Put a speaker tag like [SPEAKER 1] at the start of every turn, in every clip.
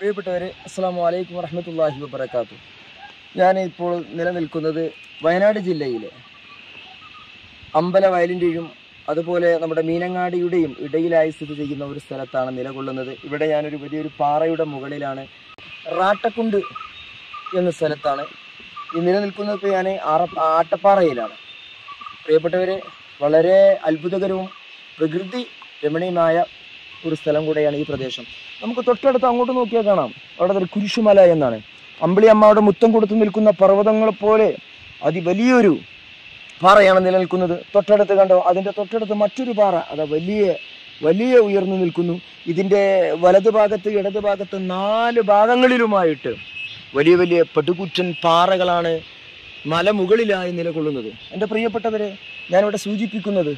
[SPEAKER 1] പ്രിയപ്പെട്ടവരെ, അസ്സലാമു അലൈക്കും വറഹ്മത്തുള്ളാഹി വബറകാതുഹു. ഞാൻ ഇപ്പോൾ നിലനിൽക്കുന്നത് വയനാട് ജില്ലയിലെ അമ്പലവയലിൻ്റെയും അതുപോലെ നമ്മുടെ മീനങ്ങാടിയുടെയും ഇടയിലായി സ്ഥിതി ചെയ്യുന്ന ഒരു സ്ഥലത്താണ് നിലകൊള്ളുന്നത്. ഇവിടെ ഞാനൊരു വലിയൊരു പാറയുടെ മുകളിലാണ്, റാട്ടക്കുണ്ട് എന്ന സ്ഥലത്താണ് ഈ നിലനിൽക്കുന്നത്. ഇപ്പോൾ ഞാൻ ആട്ടപ്പാറയിലാണ്. പ്രിയപ്പെട്ടവരെ, വളരെ അത്ഭുതകരവും പ്രകൃതി രമണീയമായ ഒരു സ്ഥലം കൂടെയാണ് ഈ പ്രദേശം. നമുക്ക് തൊട്ടടുത്ത് അങ്ങോട്ട് നോക്കിയാൽ കാണാം, അവിടെ ഒരു കുരിശുമല എന്നാണ്. അമ്പിളി അമ്മയുടെ മുത്തം കൊടുത്തു നിൽക്കുന്ന പർവ്വതങ്ങളെപ്പോലെ അതിവലിയൊരു പാറയാണ് നിലനിൽക്കുന്നത്. തൊട്ടടുത്ത് കണ്ടോ, അതിൻ്റെ തൊട്ടടുത്ത് മറ്റൊരു പാറ, അത് വലിയ ഉയർന്നു നിൽക്കുന്നു. ഇതിൻ്റെ വലതു ഭാഗത്ത് ഇടതു ഭാഗത്ത് 4 ഭാഗങ്ങളിലുമായിട്ട് വലിയ വലിയ പടുകൂറ്റൻ പാറകളാണ് മലമുകളിലായി നിലകൊള്ളുന്നത്. എൻ്റെ പ്രിയപ്പെട്ടവരെ, ഞാനിവിടെ സൂചിപ്പിക്കുന്നത്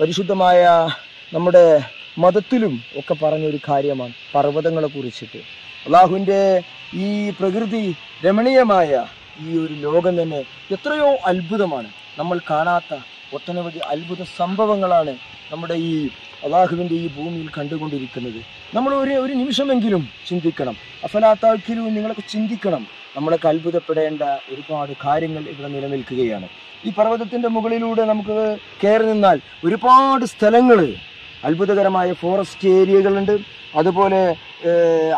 [SPEAKER 1] പരിശുദ്ധമായ നമ്മുടെ മതത്തിലും ഒക്കെ പറഞ്ഞൊരു കാര്യമാണ് പർവ്വതങ്ങളെ കുറിച്ചിട്ട്. അള്ളാഹുവിൻ്റെ ഈ പ്രകൃതി രമണീയമായ ഈ ഒരു ലോകം തന്നെ എത്രയോ അത്ഭുതമാണ്. നമ്മൾ കാണാത്ത ഒട്ടനവധി അത്ഭുത സംഭവങ്ങളാണ് നമ്മുടെ ഈ അള്ളാഹുവിൻ്റെ ഈ ഭൂമിയിൽ കണ്ടുകൊണ്ടിരിക്കുന്നത്. നമ്മൾ ഒരു നിമിഷമെങ്കിലും ചിന്തിക്കണം. അഫലാത്താക്കിലും നിങ്ങളൊക്കെ ചിന്തിക്കണം. നമ്മളൊക്കെ അത്ഭുതപ്പെടേണ്ട ഒരുപാട് കാര്യങ്ങൾ ഇവിടെ നിലനിൽക്കുകയാണ്. ഈ പർവ്വതത്തിൻ്റെ മുകളിലൂടെ നമുക്ക് കയറി നിന്നാൽ ഒരുപാട് സ്ഥലങ്ങൾ, അത്ഭുതകരമായ ഫോറസ്റ്റ് ഏരിയകളുണ്ട്, അതുപോലെ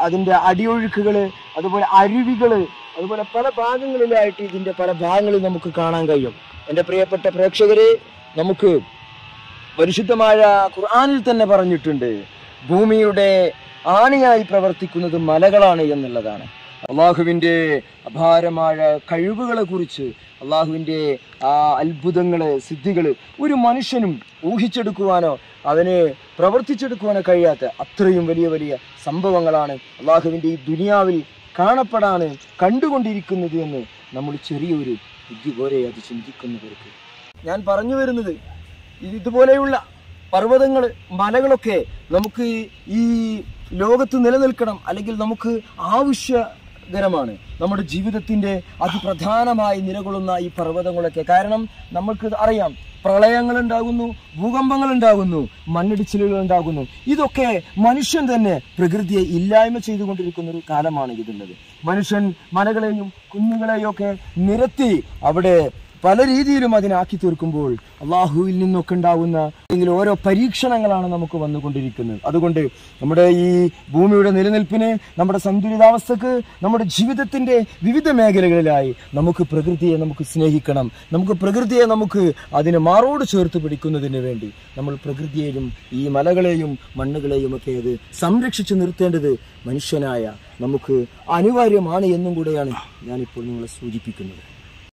[SPEAKER 1] അതിൻ്റെ അടിയൊഴുക്കുകൾ, അതുപോലെ അരുവികൾ, അതുപോലെ പല ഭാഗങ്ങളിലായിട്ട് ഇതിൻ്റെ പല ഭാഗങ്ങളിൽ നമുക്ക് കാണാൻ കഴിയും. എൻ്റെ പ്രിയപ്പെട്ട പ്രേക്ഷകരെ, നമുക്ക് പരിശുദ്ധമായ ഖുർആനിൽ തന്നെ പറഞ്ഞിട്ടുണ്ട്, ഭൂമിയുടെ ആണിയായി പ്രവർത്തിക്കുന്നത് മലകളാണ് എന്നുള്ളതാണ്. അള്ളാഹുവിൻ്റെ അപാരമായ കഴിവുകളെ കുറിച്ച്, അള്ളാഹുവിൻ്റെ ആ അത്ഭുതങ്ങള്, സിദ്ധികള് ഒരു മനുഷ്യനും ഊഹിച്ചെടുക്കുവാനോ അവന് പ്രവർത്തിച്ചെടുക്കുവാനോ കഴിയാത്ത അത്രയും വലിയ വലിയ സംഭവങ്ങളാണ് അള്ളാഹുവിൻ്റെ ഈ ദുനിയാവിൽ കാണപ്പെടാണ് കണ്ടുകൊണ്ടിരിക്കുന്നത് എന്ന് നമ്മൾ ചെറിയൊരു ബുദ്ധി പോലെ അത് ചിന്തിക്കുന്നവർക്ക് ഞാൻ പറഞ്ഞു വരുന്നത്, ഇതുപോലെയുള്ള പർവ്വതങ്ങൾ, മലകളൊക്കെ നമുക്ക് ഈ ലോകത്ത് നിലനിൽക്കണം, അല്ലെങ്കിൽ നമുക്ക് ആവശ്യകരമാണ്. നമ്മുടെ ജീവിതത്തിൻ്റെ അതിപ്രധാനമായി നിലകൊള്ളുന്ന ഈ പർവ്വതങ്ങളൊക്കെ, കാരണം നമുക്ക് അറിയാം, പ്രളയങ്ങൾ ഉണ്ടാകുന്നു, ഭൂകമ്പങ്ങൾ ഉണ്ടാകുന്നു, മണ്ണിടിച്ചിലുകൾ ഉണ്ടാകുന്നു. ഇതൊക്കെ മനുഷ്യൻ തന്നെ പ്രകൃതിയെ ഇല്ലായ്മ ചെയ്തുകൊണ്ടിരിക്കുന്ന ഒരു കാലമാണ് ഇതുള്ളത്. മനുഷ്യൻ മലകളെയും കുന്നുകളെയും ഒക്കെ നിരത്തി അവിടെ പല രീതിയിലും അതിനാക്കി തീർക്കുമ്പോൾ അള്ളാഹുവിൽ നിന്നൊക്കെ ഉണ്ടാകുന്ന ഓരോ പരീക്ഷണങ്ങളാണ് നമുക്ക് വന്നുകൊണ്ടിരിക്കുന്നത്. അതുകൊണ്ട് നമ്മുടെ ഈ ഭൂമിയുടെ നിലനിൽപ്പിന്, നമ്മുടെ സന്തുലിതാവസ്ഥക്ക്, നമ്മുടെ ജീവിതത്തിൻ്റെ വിവിധ മേഖലകളിലായി നമുക്ക് പ്രകൃതിയെ നമുക്ക് സ്നേഹിക്കണം. നമുക്ക് പ്രകൃതിയെ നമുക്ക് അതിന് മാറോട് ചേർത്ത് പിടിക്കുന്നതിന് വേണ്ടി നമ്മൾ പ്രകൃതിയെയും ഈ മലകളെയും മണ്ണുകളെയും ഒക്കെ അത് സംരക്ഷിച്ചു നിർത്തേണ്ടത് മനുഷ്യനായ നമുക്ക് അനിവാര്യമാണ് എന്നും കൂടെയാണ് ഞാനിപ്പോൾ നിങ്ങളെ സൂചിപ്പിക്കുന്നത്.